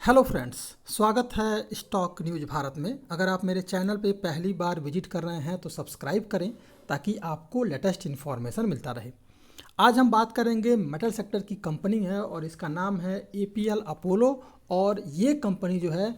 Hello friends, स्वागत है stock news Bharat में। अगर आप मेरे चैनल पे पहली बार विजिट कर रहे हैं तो सब्सक्राइब करें ताकि आपको लेटेस्ट इन्फॉर्मेशन मिलता रहे। आज हम बात करेंगे मेटल सेक्टर की कंपनी है और इसका नाम है एपीएल अपोलो। और ये कंपनी जो है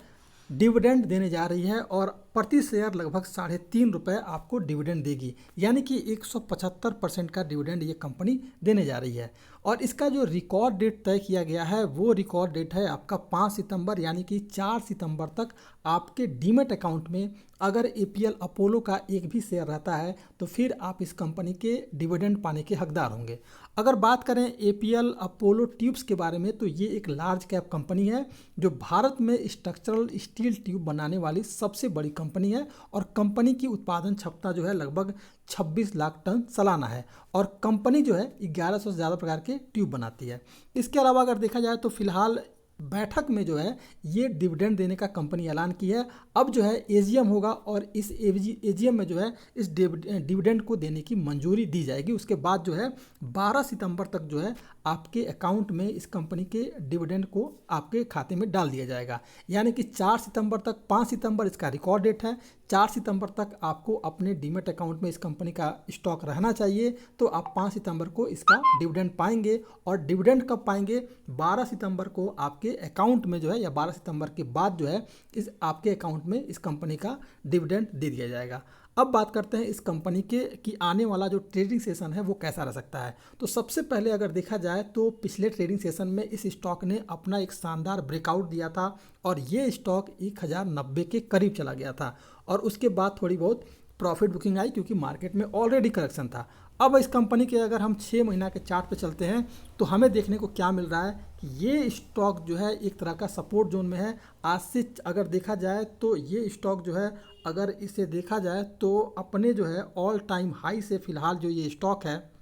डिविडेंड देने जा रही है और प्रति शेयर लगभग ₹3.5 आपको डिविडेंड देगी, यानी कि 175% का डिविडेंड ये कंपनी देने जा रही है। और इसका जो रिकॉर्ड डेट तय किया गया है वो रिकॉर्ड डेट है आपका 5 सितंबर, यानी कि 4 सितंबर तक आपके डीमेट अकाउंट में अगर एपीएल अपोलो का एक भी शेयर रहता है तो फिर आप इस कंपनी के डिविडेंड पाने के हकदार होंगे। अगर बात करें एपीएल अपोलो ट्यूब्स के बारे में तो ये एक लार्ज कैप कंपनी है जो भारत में स्ट्रक्चरल स्टील ट्यूब बनाने वाली सबसे बड़ी कंपनी है। और कंपनी की उत्पादन क्षमता जो है लगभग 26 लाख टन सालाना है। और कंपनी जो है 1100 से ज़्यादा प्रकार के ट्यूब बनाती है। इसके अलावा अगर देखा जाए तो फिलहाल बैठक में जो है ये डिविडेंड देने का कंपनी ऐलान की है। अब जो है एजीएम होगा और इस एजीएम में जो है इस डिविडेंड को देने की मंजूरी दी जाएगी। उसके बाद जो है 12 सितंबर तक जो है आपके अकाउंट में इस कंपनी के डिविडेंड को आपके खाते में डाल दिया जाएगा। यानी कि 4 सितंबर तक, 5 सितंबर इसका रिकॉर्ड डेट है, 4 सितंबर तक आपको अपने डीमेट अकाउंट में इस कंपनी का स्टॉक रहना चाहिए। तो आप 5 सितंबर को इसका डिविडेंड पाएंगे। और डिविडेंड कब पाएंगे? 12 सितंबर को आपके अकाउंट में जो है, या 12 सितंबर के बाद जो है इस आपके अकाउंट में इस कंपनी का डिविडेंड दे दिया जाएगा। अब बात करते हैं इस कंपनी के कि आने वाला जो ट्रेडिंग सेशन है वो कैसा रह सकता है। तो सबसे पहले अगर देखा जाए तो पिछले ट्रेडिंग सेशन में इस स्टॉक ने अपना एक शानदार ब्रेकआउट दिया था और ये स्टॉक 1090 के करीब चला गया था। और उसके बाद थोड़ी बहुत प्रॉफिट बुकिंग आई क्योंकि मार्केट में ऑलरेडी करेक्शन था। अब इस कंपनी के अगर हम 6 महीना के चार्ट पे चलते हैं तो हमें देखने को क्या मिल रहा है कि ये स्टॉक जो है एक तरह का सपोर्ट जोन में है। आज से अगर देखा जाए तो ये स्टॉक जो है, अगर इसे देखा जाए तो अपने जो है ऑल टाइम हाई से फिलहाल जो ये स्टॉक है,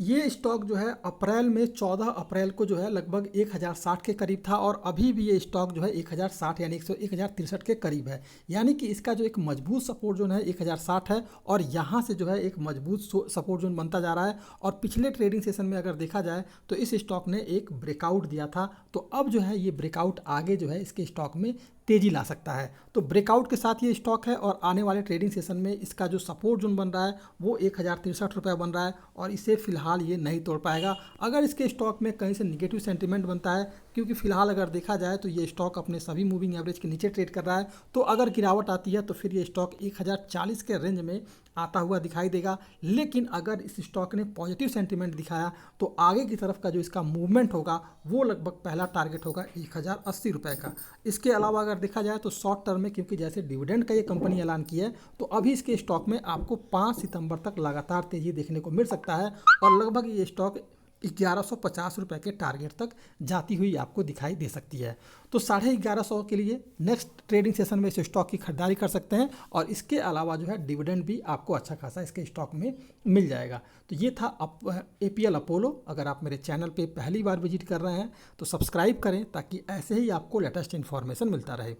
ये स्टॉक जो है अप्रैल में 14 अप्रैल को जो है लगभग 1060 के करीब था। और अभी भी ये स्टॉक जो है 1060 यानी 1063 के करीब है। यानी कि इसका जो एक मजबूत सपोर्ट जोन है 1060 है और यहाँ से जो है एक मजबूत सपोर्ट जोन बनता जा रहा है। और पिछले ट्रेडिंग सेशन में अगर देखा जाए तो इस स्टॉक ने एक ब्रेकआउट दिया था। तो अब जो है ये ब्रेकआउट आगे जो है इसके स्टॉक में तेजी ला सकता है। तो ब्रेकआउट के साथ ये स्टॉक है और आने वाले ट्रेडिंग सेशन में इसका जो सपोर्ट जोन बन रहा है वो 1063 बन रहा है और इसे फिलहाल ये नहीं तोड़ पाएगा अगर इसके स्टॉक में कहीं से निगेटिव सेंटीमेंट बनता है। क्योंकि फिलहाल अगर देखा जाए तो ये स्टॉक अपने सभी मूविंग एवरेज के नीचे ट्रेड कर रहा है। तो अगर गिरावट आती है तो फिर ये स्टॉक 1040 के रेंज में आता हुआ दिखाई देगा। लेकिन अगर इस स्टॉक ने पॉजिटिव सेंटीमेंट दिखाया तो आगे की तरफ का जो इसका मूवमेंट होगा वो लगभग पहला टारगेट होगा 1080 का। इसके अलावा अगर देखा जाए तो शॉर्ट टर्म में, क्योंकि जैसे डिविडेंड का ये कंपनी ऐलान की है तो अभी इसके स्टॉक में आपको 5 सितंबर तक लगातार तेजी देखने को मिल सकता है और लगभग ये स्टॉक 1150 के टारगेट तक जाती हुई आपको दिखाई दे सकती है। तो 1150 के लिए नेक्स्ट ट्रेडिंग सेशन में इस स्टॉक की खरीदारी कर सकते हैं और इसके अलावा जो है डिविडेंड भी आपको अच्छा खासा इसके स्टॉक में मिल जाएगा। तो ये था एपीएल अपोलो। अगर आप मेरे चैनल पे पहली बार विजिट कर रहे हैं तो सब्सक्राइब करें ताकि ऐसे ही आपको लेटेस्ट इन्फॉर्मेशन मिलता रहे।